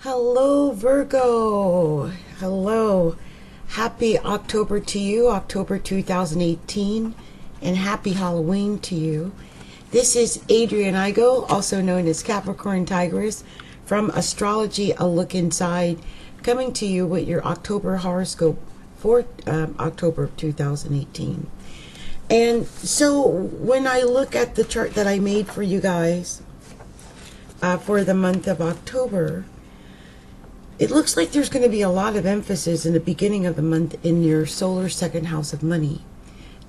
Hello, Virgo. Hello. Happy October to you, October 2018, and happy Halloween to you. This is Adrienne Igo, also known as Capricorntigress, from Astrology, A Look Inside, coming to you with your October horoscope for October of 2018. And so when I look at the chart that I made for you guys for the month of October, it looks like there's going to be a lot of emphasis in the beginning of the month in your solar second house of money.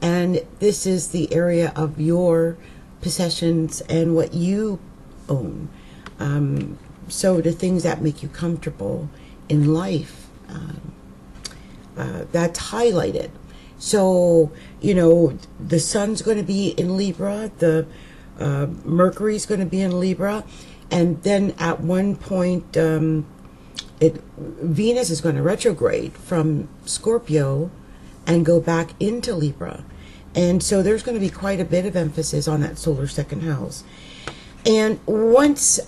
And this is the area of your possessions and what you own. So the things that make you comfortable in life, that's highlighted. So, you know, the sun's going to be in Libra, the Mercury's going to be in Libra, and then at one point, Venus is going to retrograde from Scorpio and go back into Libra. And so there's going to be quite a bit of emphasis on that solar second house. And once,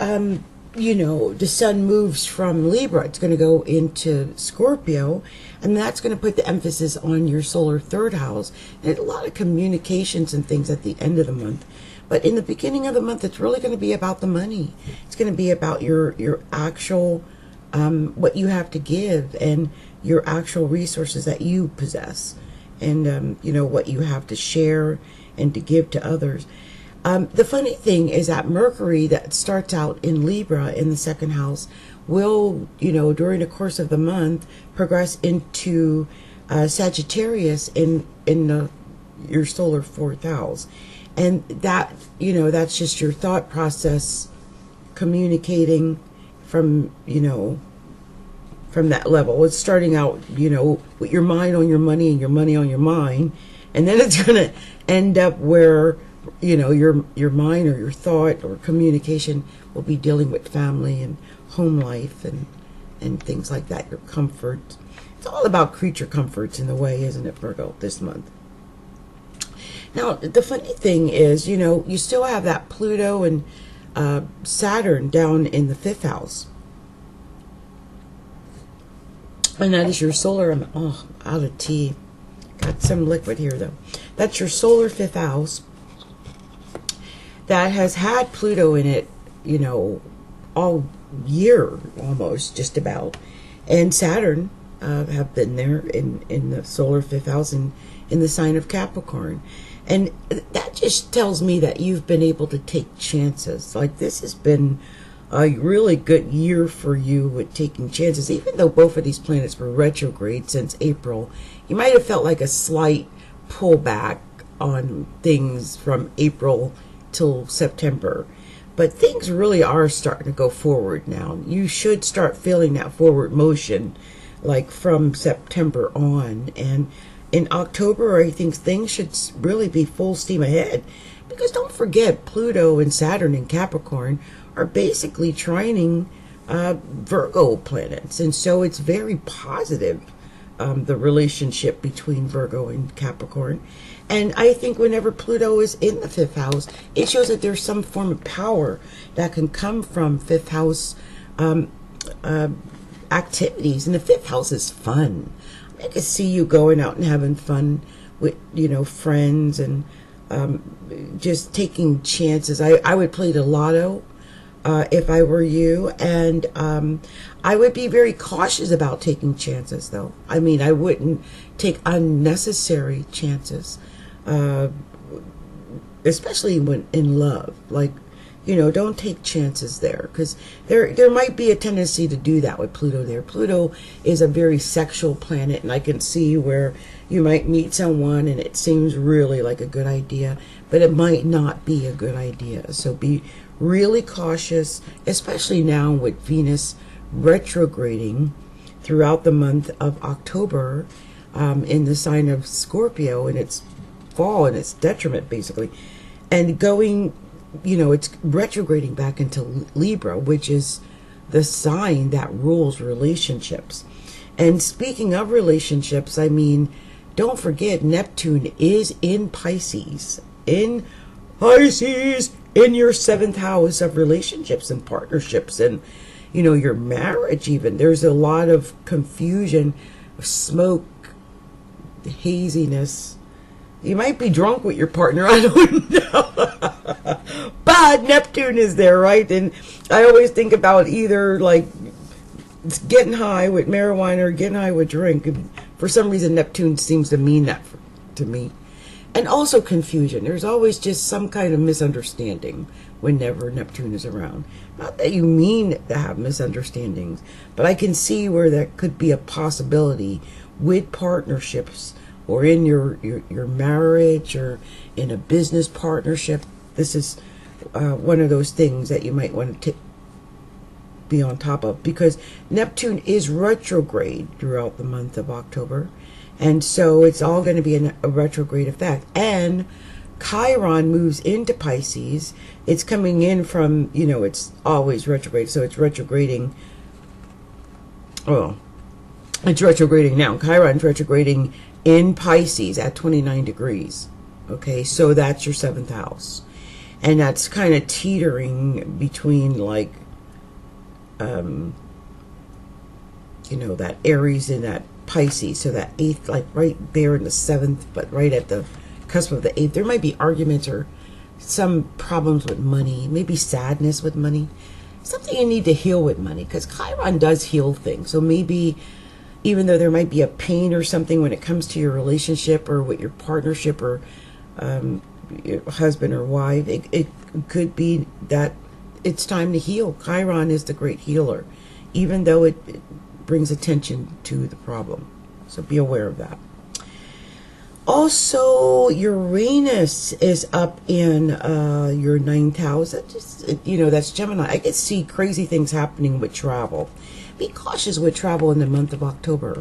you know, the sun moves from Libra, it's going to go into Scorpio, and that's going to put the emphasis on your solar third house. And a lot of communications and things at the end of the month. But in the beginning of the month, it's really going to be about the money. It's going to be about your actual what you have to give and your actual resources that you possess, and you know, what you have to share and to give to others. The funny thing is that Mercury, that starts out in Libra in the second house, will, you know, during the course of the month progress into Sagittarius in your solar fourth house. And that, you know, that's just your thought process communicating from, you know, from that level. It's starting out, you know, with your mind on your money and your money on your mind, and then it's going to end up where, you know, your mind or your thought or communication will be dealing with family and home life and things like that, your comfort. It's all about creature comforts in a way, isn't it, Virgo, this month? Now, the funny thing is, you know, you still have that Pluto and Saturn down in the fifth house. And that is your solar, out of tea. Got some liquid here, though. That's your solar fifth house that has had Pluto in it, you know, all year, almost, just about. And Saturn have been there in the solar fifth house in the sign of Capricorn. And that just tells me that you've been able to take chances. Like, this has been a really good year for you with taking chances. Even though both of these planets were retrograde since April, you might have felt like a slight pullback on things from April till September. But things really are starting to go forward now. You should start feeling that forward motion, like from September on. And in October, I think things should really be full steam ahead. Because don't forget, Pluto and Saturn and Capricorn are basically trining Virgo planets. And so it's very positive, the relationship between Virgo and Capricorn. And I think whenever Pluto is in the fifth house, it shows that there's some form of power that can come from fifth house activities. And the fifth house is fun. I can see you going out and having fun with, you know, friends and just taking chances. I would play the lotto if I were you, and I would be very cautious about taking chances, though. I mean, I wouldn't take unnecessary chances, especially when in love. Like, you know, don't take chances there, because there might be a tendency to do that with Pluto there. Pluto is a very sexual planet, and I can see where you might meet someone and it seems really like a good idea, but it might not be a good idea. So be really cautious, especially now with Venus retrograding throughout the month of October in the sign of Scorpio, and its fall and its detriment, basically, and going, you know, it's retrograding back into Libra, which is the sign that rules relationships. And speaking of relationships, I mean, don't forget, Neptune is in Pisces. In Pisces, in your seventh house of relationships and partnerships and, your marriage even. There's a lot of confusion, smoke, haziness. You might be drunk with your partner, I don't know. But Neptune is there, right? And I always think about either like getting high with marijuana or getting high with drink. For some reason, Neptune seems to mean that to me. And also confusion. There's always just some kind of misunderstanding whenever Neptune is around. Not that you mean to have misunderstandings, but I can see where that could be a possibility with partnerships or in your marriage or in a business partnership. This is one of those things that you might want to be on top of, because Neptune is retrograde throughout the month of October, and so it's all going to be a retrograde effect. And Chiron moves into Pisces. It's coming in from, it's always retrograde, so it's retrograding. Well, it's retrograding now. Chiron's retrograding in Pisces at 29 degrees. Okay, so that's your 7th house. And that's kind of teetering between like, that Aries and that Pisces. So that 8th, like right there in the 7th, but right at the cusp of the 8th. There might be arguments or some problems with money, maybe sadness with money. Something you need to heal with money, because Chiron does heal things. So maybe even though there might be a pain or something when it comes to your relationship or with your partnership or your husband or wife, it could be that it's time to heal. Chiron is the great healer, even though it brings attention to the problem. So be aware of that. Also, Uranus is up in your 9th house. That's Gemini. I could see crazy things happening with travel. Be cautious with travel in the month of October,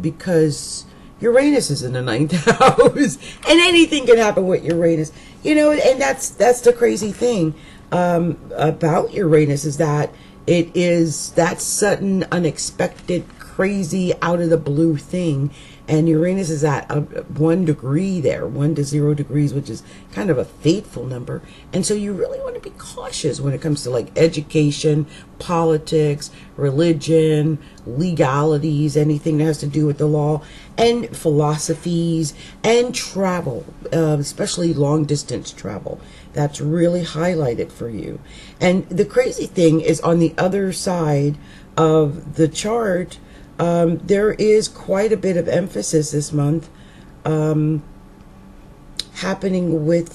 because Uranus is in the 9th house, and anything can happen with Uranus. And that's the crazy thing about Uranus, is that it is that sudden, unexpected, crazy, out of the blue thing. And Uranus is at 1 degree there, 1 to 0 degrees, which is kind of a fateful number. And so you really want to be cautious when it comes to like education, politics, religion, legalities, anything that has to do with the law, and philosophies, and travel, especially long distance travel. That's really highlighted for you. And the crazy thing is, on the other side of the chart, there is quite a bit of emphasis this month happening with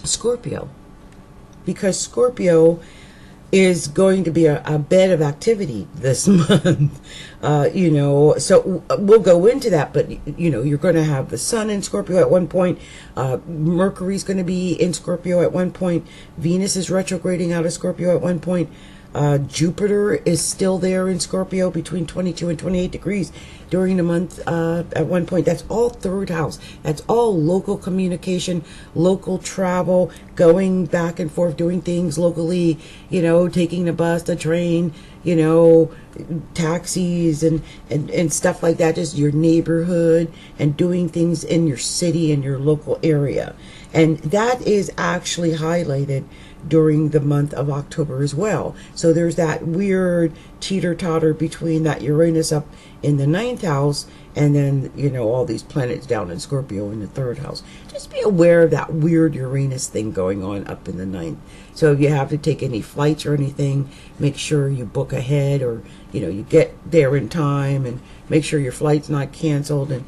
Scorpio, because Scorpio is going to be a bed of activity this month. So we'll go into that, but you're going to have the sun in Scorpio at one point. Mercury's going to be in Scorpio at one point. Venus is retrograding out of Scorpio at one point. Jupiter is still there in Scorpio between 22 and 28 degrees during the month at one point. That's all 3rd house. That's all local communication, local travel, going back and forth, doing things locally, taking the bus, the train, taxis and stuff like that, just your neighborhood, and doing things in your city and your local area. And that is actually highlighted during the month of October as well. So there's that weird teeter-totter between that Uranus up in the 9th house and then, all these planets down in Scorpio in the 3rd house. Just be aware of that weird Uranus thing going on up in the 9th. So if you have to take any flights or anything, make sure you book ahead, or, you get there in time, and make sure your flight's not canceled, and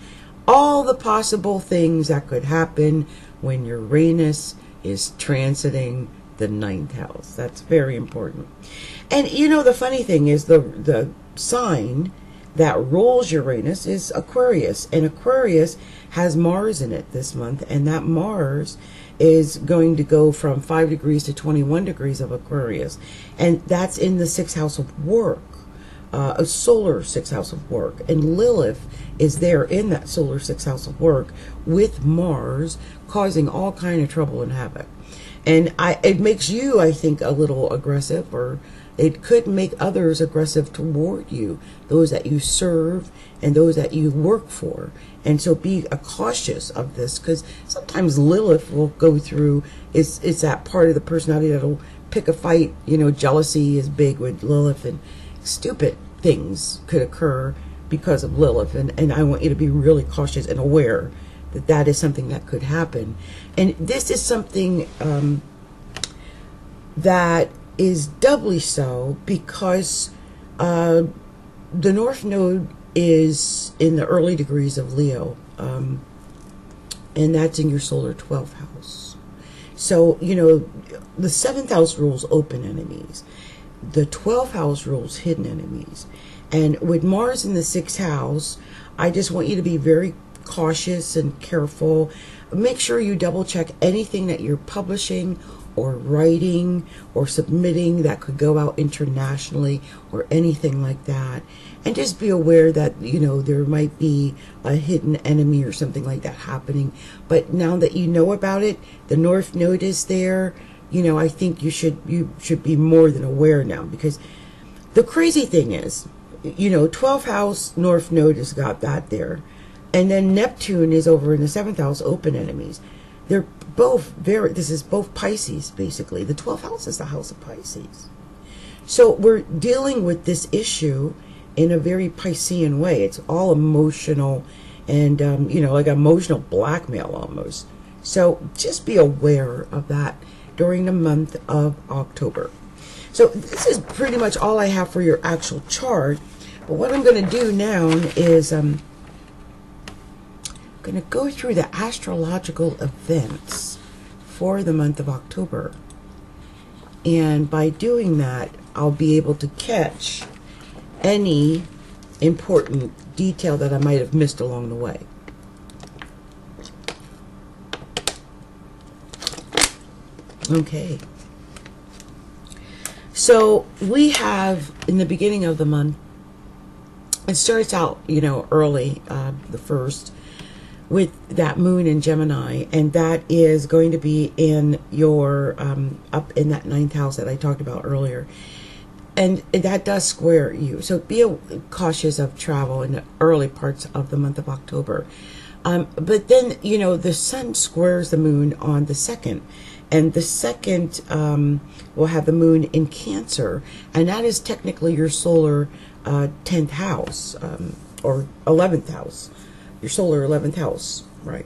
all the possible things that could happen when Uranus is transiting the 9th house. That's very important. And the funny thing is, the sign that rules Uranus is Aquarius, and Aquarius has Mars in it this month, and that Mars is going to go from 5 degrees to 21 degrees of Aquarius, and that's in the 6th house of work, a solar 6th house of work, and Lilith is there in that solar 6th house of work with Mars, causing all kind of trouble and havoc. And it makes you, I think, a little aggressive, or It could make others aggressive toward you, those that you serve and those that you work for. And so be cautious of this, because sometimes Lilith will go through, it's that part of the personality that'll pick a fight. Jealousy is big with Lilith, and stupid things could occur because of Lilith. And I want you to be really cautious and aware that that is something that could happen. And this is something that is doubly so because the North Node is in the early degrees of Leo, and that's in your solar 12th house. So, the 7th house rules open enemies. The 12th house rules hidden enemies. And with Mars in the 6th house, I just want you to be very cautious and careful. Make sure you double check anything that you're publishing or writing or submitting that could go out internationally or anything like that. And just be aware that, there might be a hidden enemy or something like that happening. But now that you know about it, the North Node is there, I think you should be more than aware now. Because the crazy thing is, 12th house, North Node has got that there. And then Neptune is over in the 7th house, open enemies. They're both this is both Pisces, basically. The 12th house is the house of Pisces. So we're dealing with this issue in a very Piscean way. It's all emotional and, like emotional blackmail almost. So just be aware of that during the month of October. So this is pretty much all I have for your actual chart. But what I'm going to do now is going to go through the astrological events for the month of October. And by doing that, I'll be able to catch any important detail that I might have missed along the way. Okay. So we have, in the beginning of the month, it starts out, early, the 1st, with that moon in Gemini, and that is going to be in your up in that 9th house that I talked about earlier, and that does square you. So be cautious of travel in the early parts of the month of October. But then the sun squares the moon on the 2nd, and the 2nd will have the moon in Cancer, and that is technically your solar 10th house, or 11th house. Your solar 11th house, right?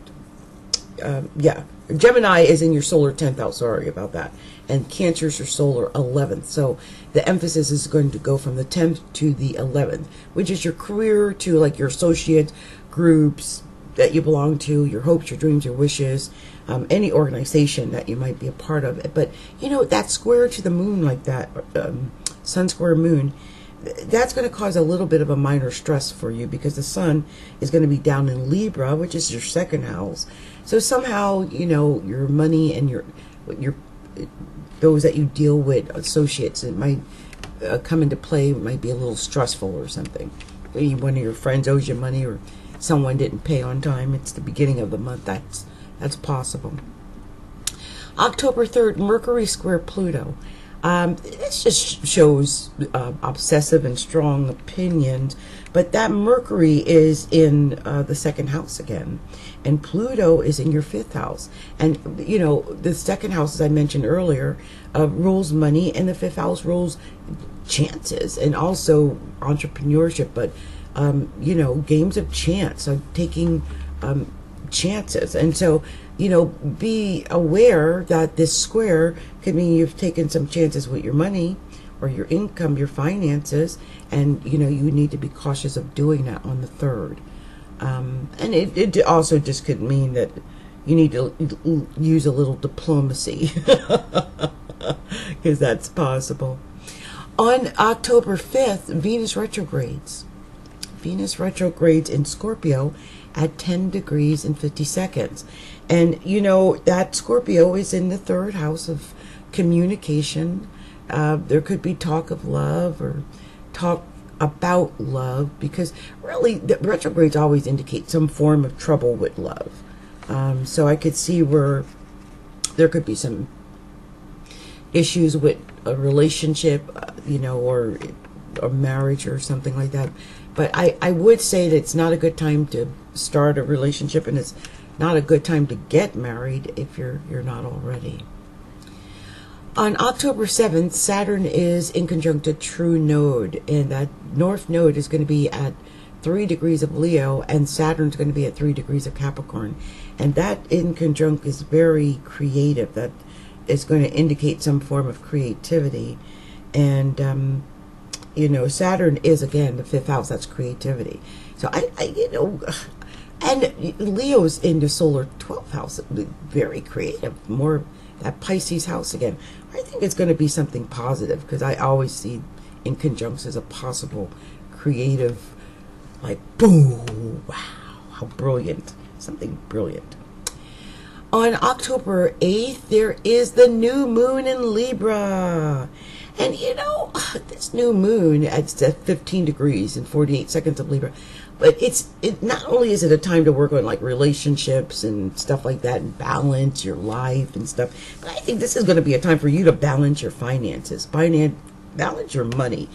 Yeah, Gemini is in your solar 10th house, sorry about that. And Cancer is your solar 11th. So the emphasis is going to go from the 10th to the 11th, which is your career, to like your associate groups that you belong to, your hopes, your dreams, your wishes, any organization that you might be a part of. But, that square to the moon like that, sun square moon, that's going to cause a little bit of a minor stress for you, because the sun is going to be down in Libra, which is your 2nd house. So somehow, your money and your those that you deal with, associates, it might come into play. It might be a little stressful or something. Maybe one of your friends owes you money, or someone didn't pay on time. It's the beginning of the month. That's possible. October 3rd, Mercury square Pluto. This just shows obsessive and strong opinions, but that Mercury is in the 2nd house again, and Pluto is in your 5th house. And the 2nd house, as I mentioned earlier, rules money, and the 5th house rules chances and also entrepreneurship, but games of chance, so taking chances. And so be aware that this square could mean you've taken some chances with your money or your income, your finances, and you need to be cautious of doing that on the 3rd. And it also just could mean that you need to use a little diplomacy, because that's possible. On October 5th, Venus retrogrades. Venus retrogrades in Scorpio at 10 degrees and 50 seconds. And that Scorpio is in the 3rd house of communication. There could be talk of love or talk about love, because really the retrogrades always indicate some form of trouble with love. So I could see where there could be some issues with a relationship, or a marriage or something like that. But I would say that it's not a good time to start a relationship, and it's not a good time to get married if you're not already. On October 7th, Saturn is in conjunct a true node, and that north node is going to be at 3 degrees of Leo, and Saturn's going to be at 3 degrees of Capricorn. And that in conjunct is very creative. That is going to indicate some form of creativity. And, Saturn is, again, the 5th house. That's creativity. So and Leo's in the solar 12th house. Very creative. More that Pisces house again. I think it's going to be something positive, because I always see in conjunctions a possible creative, like, boom, wow, how brilliant, something brilliant. On October 8th, there is the new moon in Libra. And this new moon, it's at 15 degrees and 48 seconds of Libra. But it not only is it a time to work on like relationships and stuff like that, and balance your life and stuff, but I think this is going to be a time for you to balance your finances, balance your money.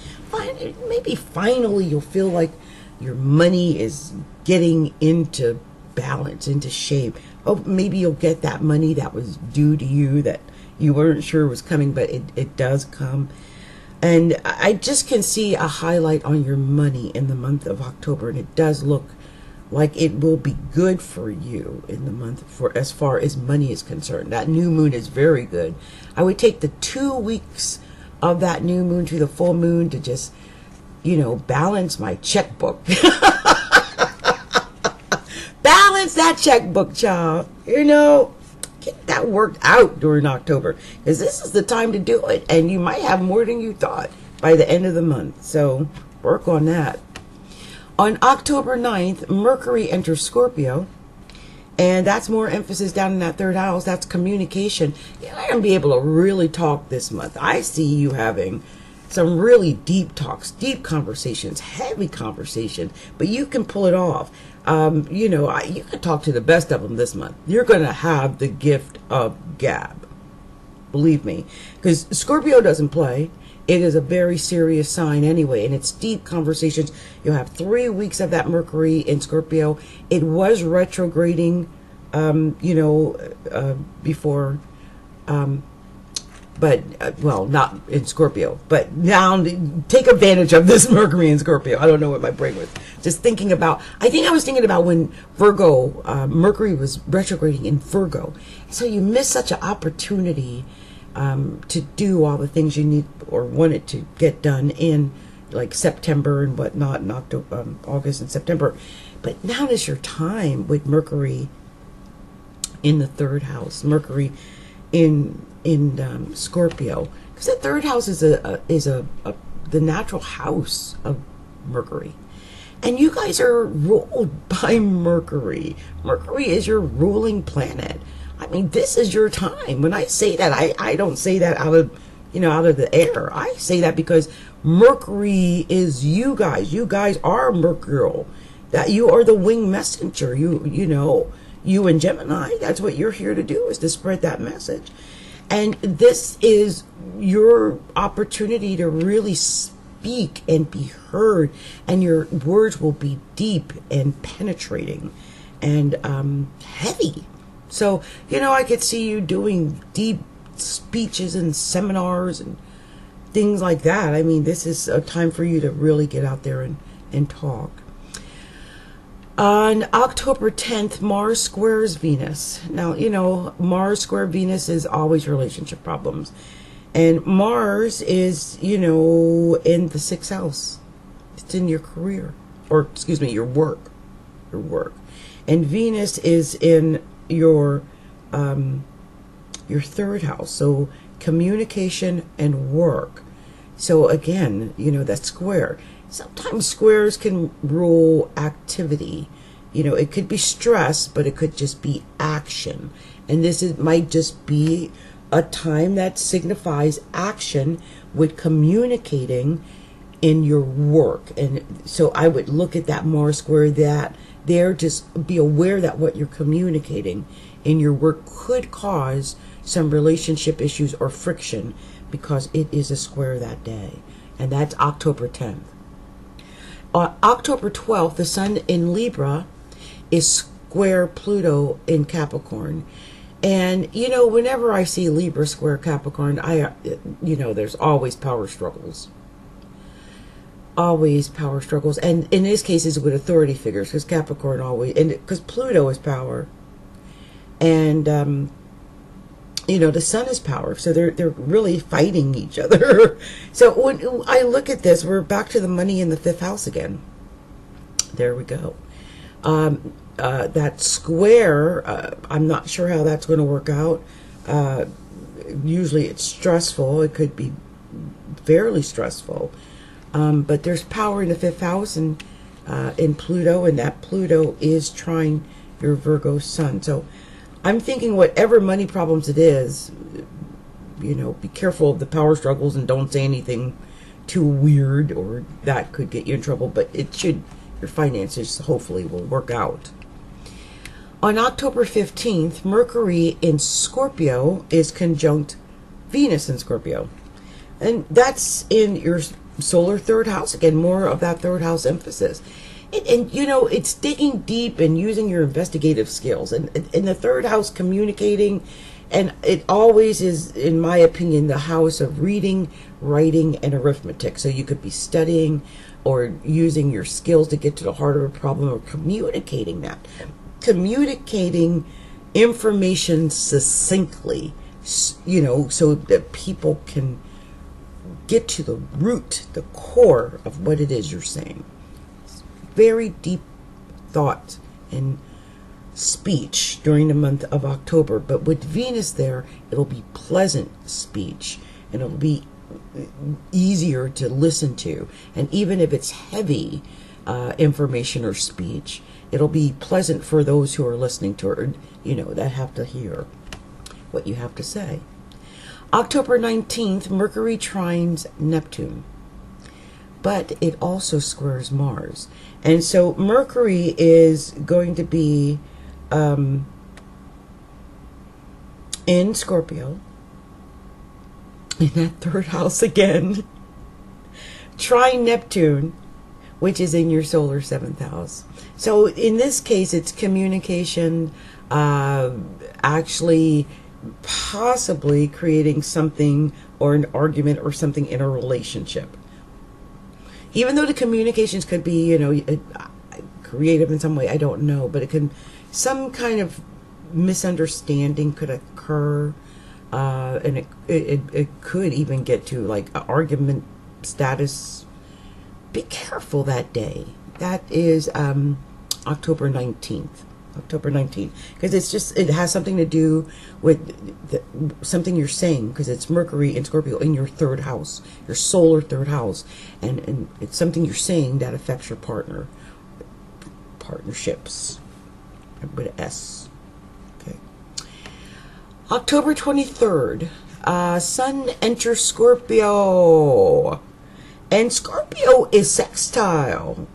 Maybe finally you'll feel like your money is getting into balance, into shape. Oh, maybe you'll get that money that was due to you that you weren't sure was coming, but it does come. And I just can see a highlight on your money in the month of October, and it does look like it will be good for you in the month for as far as money is concerned. That new moon is very good. I would take the 2 weeks of that new moon to the full moon to just, balance my checkbook. Balance that checkbook, child. Get that worked out during October, because this is the time to do it, and you might have more than you thought by the end of the month. So work on that. On October 9th, Mercury enters Scorpio, and that's more emphasis down in that 3rd house. That's communication. You're not going to be able to really talk this month. I see you having some really deep talks, deep conversations, heavy conversation, but you can pull it off. You can talk to the best of them this month. You're going to have the gift of gab. Believe me. Because Scorpio doesn't play. It is a very serious sign anyway, and it's deep conversations. You'll have 3 weeks of that Mercury in Scorpio. It was retrograding, before, but not in Scorpio, but now take advantage of this Mercury in Scorpio. I don't know what my brain was just thinking about. I was thinking about when Virgo, Mercury was retrograding in Virgo. So you miss such an opportunity to do all the things you need or wanted to get done in like September and whatnot, and August and September. But now is your time with Mercury in the 3rd house, Mercury in Scorpio, because the 3rd house is the natural house of Mercury, and you guys are ruled by Mercury. Mercury is your ruling planet. I mean, this is your time. When I say that, I don't say that out of the air. I say that because Mercury is you guys. You guys are Mercurial. That you are the winged messenger. You and Gemini. That's what you're here to do, is to spread that message. And this is your opportunity to really speak and be heard, and your words will be deep and penetrating and heavy. So, I could see you doing deep speeches and seminars and things like that. I mean, this is a time for you to really get out there and talk. On October 10th, Mars squares Venus. Now, Mars square Venus is always relationship problems. And Mars is, in the 6th house. It's in your career. Or, your work. Your work. And Venus is in your 3rd house. So, communication and work. So, again, that's square. Sometimes squares can rule activity. It could be stress, but it could just be action. And might just be a time that signifies action with communicating in your work. And so I would look at that Mars square just be aware that what you're communicating in your work could cause some relationship issues or friction because it is a square that day. And that's October 10th. On October 12th, the Sun in Libra is square Pluto in Capricorn. And, whenever I see Libra square Capricorn, there's always power struggles. Always power struggles. And in this case, it's with authority figures, because Capricorn always, and because Pluto is power. And, the Sun is power. So they're really fighting each other. So when I look at this, we're back to the money in the 5th house again. There we go. That square, I'm not sure how that's going to work out. Usually it's stressful. It could be fairly stressful. But there's power in the 5th house and in Pluto, and that Pluto is trying your Virgo Sun. So I'm thinking whatever money problems it is, be careful of the power struggles and don't say anything too weird, or that could get you in trouble. But your finances hopefully will work out. On October 15th, Mercury in Scorpio is conjunct Venus in Scorpio. And that's in your solar 3rd house. Again, more of that 3rd house emphasis. And it's digging deep and using your investigative skills. And in the 3rd house, communicating. And it always is, in my opinion, the house of reading, writing, and arithmetic. So you could be studying or using your skills to get to the heart of a problem, or communicating that. Communicating information succinctly, so that people can get to the root, the core of what it is you're saying. It's very deep thought and speech during the month of October. But with Venus there, it'll be pleasant speech, and it'll be easier to listen to. And even if it's heavy information or speech, it'll be pleasant for those who are listening to it, or, that have to hear what you have to say. October 19th, Mercury trines Neptune, but it also squares Mars. And so Mercury is going to be in Scorpio, in that 3rd house again, trine Neptune, which is in your solar 7th house. So in this case, it's communication, actually possibly creating something or an argument or something in a relationship. Even though the communications could be, creative in some way, I don't know, but it can, some kind of misunderstanding could occur, and it could even get to like an argument status. Be careful that day. That is October 19th. October 19th, because it has something to do with something you're saying, because it's Mercury in Scorpio in your 3rd house, your solar 3rd house, and it's something you're saying that affects your partnerships with an S. Okay. October 23rd, Sun enters Scorpio, and Scorpio is sextile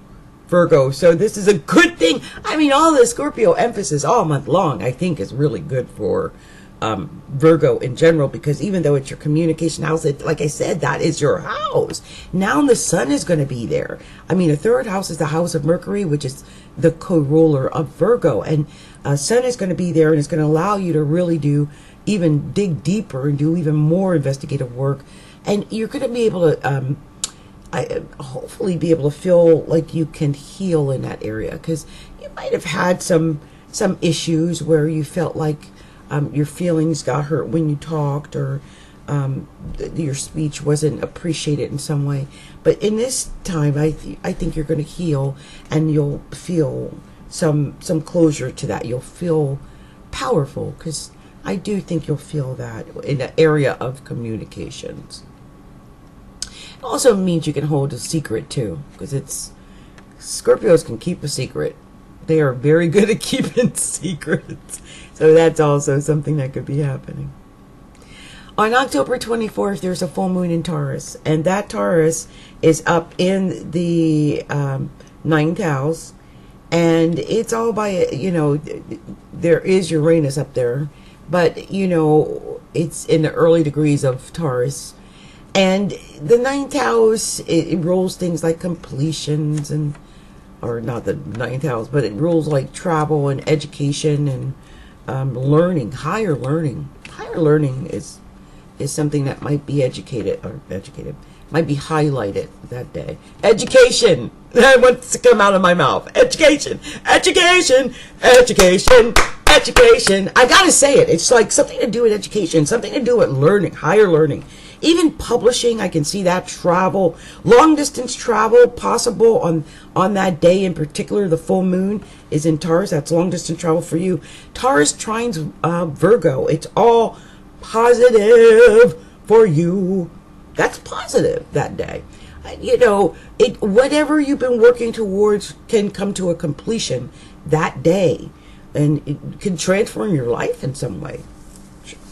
Virgo, so this is a good thing. I mean, all the Scorpio emphasis all month long, I think, is really good for Virgo in general, because even though it's your communication house, like I said, that is your house. Now the Sun is going to be there. I mean, the 3rd house is the house of Mercury, which is the co-ruler of Virgo, and Sun is going to be there, and it's going to allow you to really even dig deeper and do even more investigative work, and you're going to be able to hopefully be able to feel like you can heal in that area, because you might have had some issues where you felt like your feelings got hurt when you talked, or your speech wasn't appreciated in some way. But in this time, I think you're going to heal, and you'll feel some closure to that. You'll feel powerful, because I do think you'll feel that in the area of communications. It also means you can hold a secret too, because Scorpios can keep a secret. They are very good at keeping secrets. So that's also something that could be happening. On October 24th, there's a full moon in Taurus, and that Taurus is up in the 9th house, and it's all by, there is Uranus up there, but you know, it's in the early degrees of Taurus. And the ninth house, it rules things like completions and, or not the ninth house, but it rules like travel and education and learning, higher learning. Higher learning is something that might be might be highlighted that day. Education. That wants to come out of my mouth. Education, education, education, education. I gotta say it. It's like something to do with education, something to do with learning, higher learning. Even publishing, I can see that. Travel, long distance travel possible on that day in particular. The full moon is in Taurus. That's long distance travel for you. Taurus trines Virgo. It's all positive for you. That's positive that day. You know, whatever you've been working towards can come to a completion that day, and it can transform your life in some way.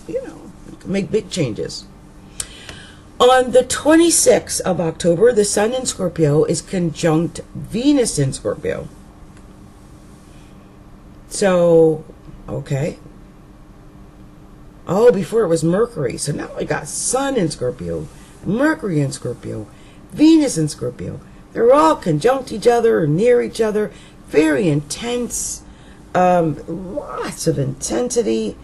You know, it can make big changes. On the 26th of October, the Sun in Scorpio is conjunct Venus in Scorpio. So, okay. Oh, before it was Mercury. So now we got Sun in Scorpio, Mercury in Scorpio, Venus in Scorpio. They're all conjunct each other or near each other. Very intense. Lots of intensity.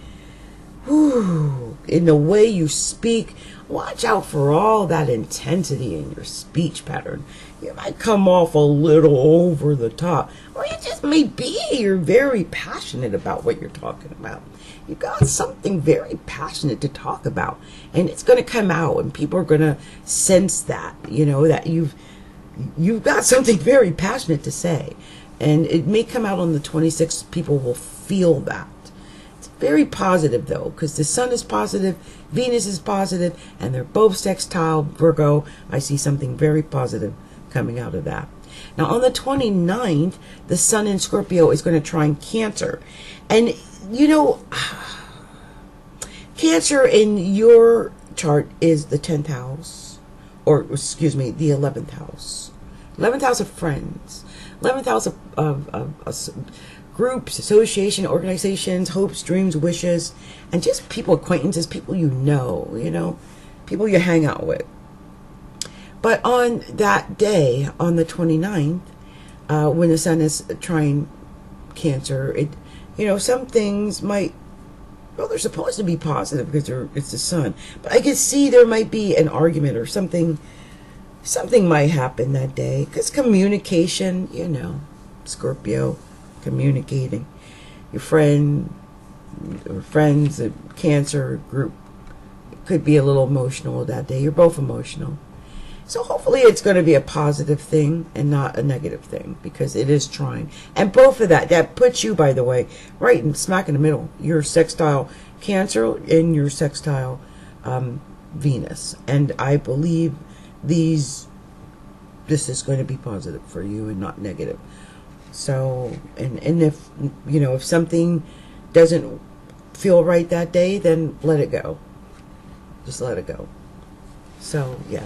Whew, in the way you speak. Watch out for all that intensity in your speech pattern. You might come off a little over the top, or you just may be. You're very passionate about what you're talking about. You got something very passionate to talk about, and it's going to come out, and people are going to sense that, you know, that you've got something very passionate to say, and it may come out on the 26th. People will feel that. Very positive though, because the Sun is positive, Venus is positive, and they're both sextile Virgo. I see something very positive coming out of that. Now on the 29th, the Sun in Scorpio is going to trine Cancer. And you know, Cancer in your chart is the 10th house, or excuse me, the 11th house. 11th house of friends. 11th house of groups, association, organizations, hopes, dreams, wishes, and just people, acquaintances, people you know, people you hang out with. But on that day, on the 29th, when the Sun is trine Cancer, some things might, well, they're supposed to be positive because it's the Sun, but I can see there might be an argument or something might happen that day, because communication, Scorpio, communicating. Your friend or friends, a Cancer group, could be a little emotional that day. You're both emotional. So hopefully it's going to be a positive thing and not a negative thing, because it is trine. And both of that puts you, by the way, right in smack in the middle. Your sextile Cancer and your sextile Venus. And I believe this is going to be positive for you and not negative. So, and if something doesn't feel right that day, then let it go. Just let it go. So, yeah.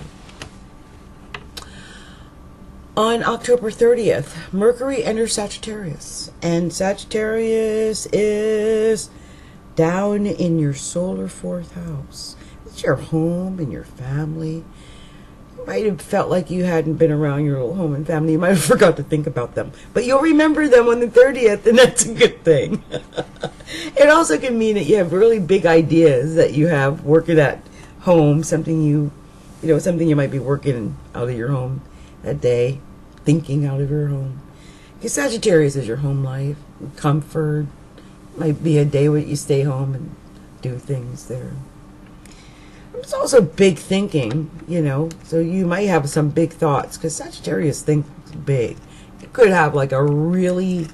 On October 30th, Mercury enters Sagittarius. And Sagittarius is down in your solar 4th house. It's your home and your family. Might have felt like you hadn't been around your little home and family. You might have forgot to think about them, but you'll remember them on the 30th, and that's a good thing. It also can mean that you have really big ideas that you have working at home, something you might be working out of your home that day, thinking out of your home. Because Sagittarius is your home life, comfort. Might be a day where you stay home and do things there. It's also big thinking, so you might have some big thoughts, because Sagittarius thinks big. You could have like a really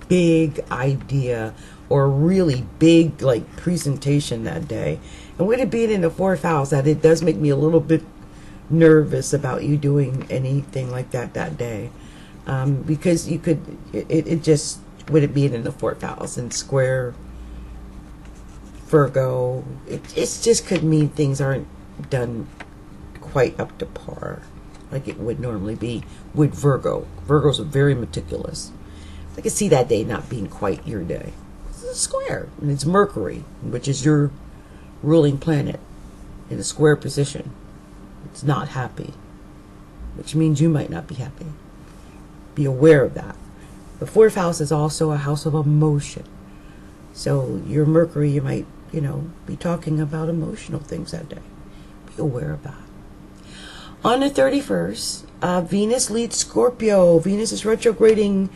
big idea or a really big presentation that day. And with it being in the 4th house, that it does make me a little bit nervous about you doing anything like that day, because you could, it just, with it being in the 4th house and square Virgo, it just could mean things aren't done quite up to par like it would normally be with Virgo. Virgos are very meticulous. I can see that day not being quite your day. a square. And it's Mercury, which is your ruling planet, in a square position. It's not happy, which means you might not be happy. Be aware of that. The fourth house is also a house of emotion. So your Mercury, you might, be talking about emotional things that day. Be aware of that. On the 31st, Venus leads Scorpio. Venus is retrograding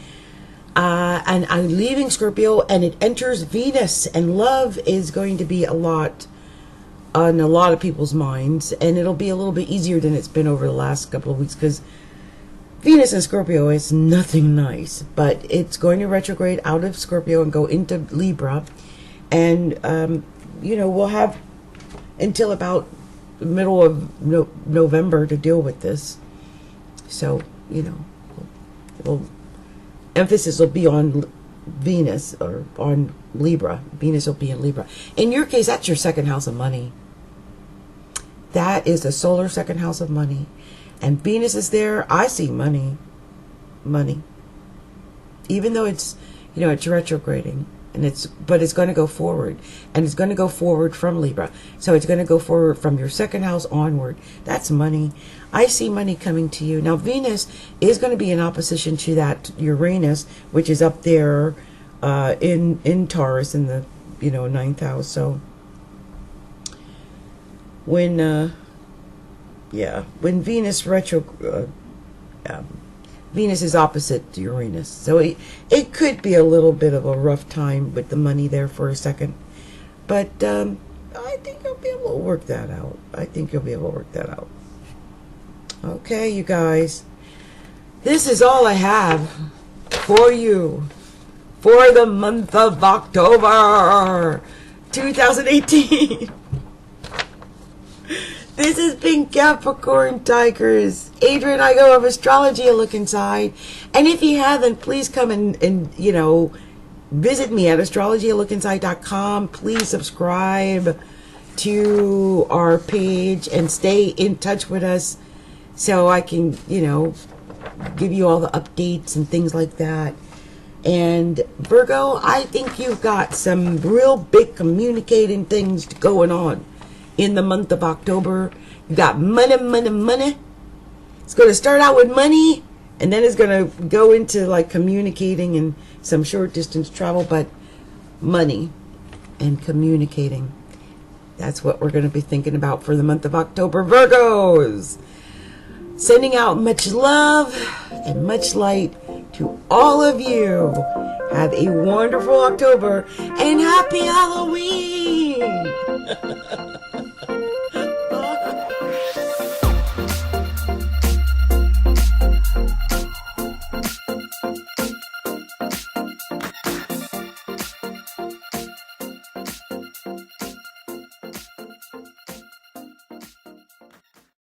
and I'm leaving Scorpio, and it enters Venus. And love is going to be a lot on a lot of people's minds. And it'll be a little bit easier than it's been over the last couple of weeks, because Venus in Scorpio is nothing nice. But it's going to retrograde out of Scorpio and go into Libra. And, we'll have until about the middle of November to deal with this. So, emphasis will be on Venus, or on Libra. Venus will be in Libra. In your case, that's your second house of money. That is the solar second house of money. And Venus is there. I see money. Money. Even though it's retrograding. But it's going to go forward. And it's going to go forward from Libra. So it's going to go forward from your second house onward. That's money. I see money coming to you. Now, Venus is going to be in opposition to that Uranus, which is up there in Taurus in the, ninth house. So when Venus Venus is opposite to Uranus. So it could be a little bit of a rough time with the money there for a second. But I think you'll be able to work that out. Okay, you guys. This is all I have for you for the month of October 2018. This has been Capricorntigress. Adrian and I go of Astrology, a look inside. And if you haven't, please come and visit me at astrologyalookinside.com. Please subscribe to our page and stay in touch with us so I can, give you all the updates and things like that. And Virgo, I think you've got some real big communicating things going on in the month of October. You got money. It's going to start out with money, and then it's going to go into like communicating and some short distance travel, but money and communicating. That's what we're going to be thinking about for the month of October, Virgos. Sending out much love and much light to all of you. Have a wonderful October and happy Halloween.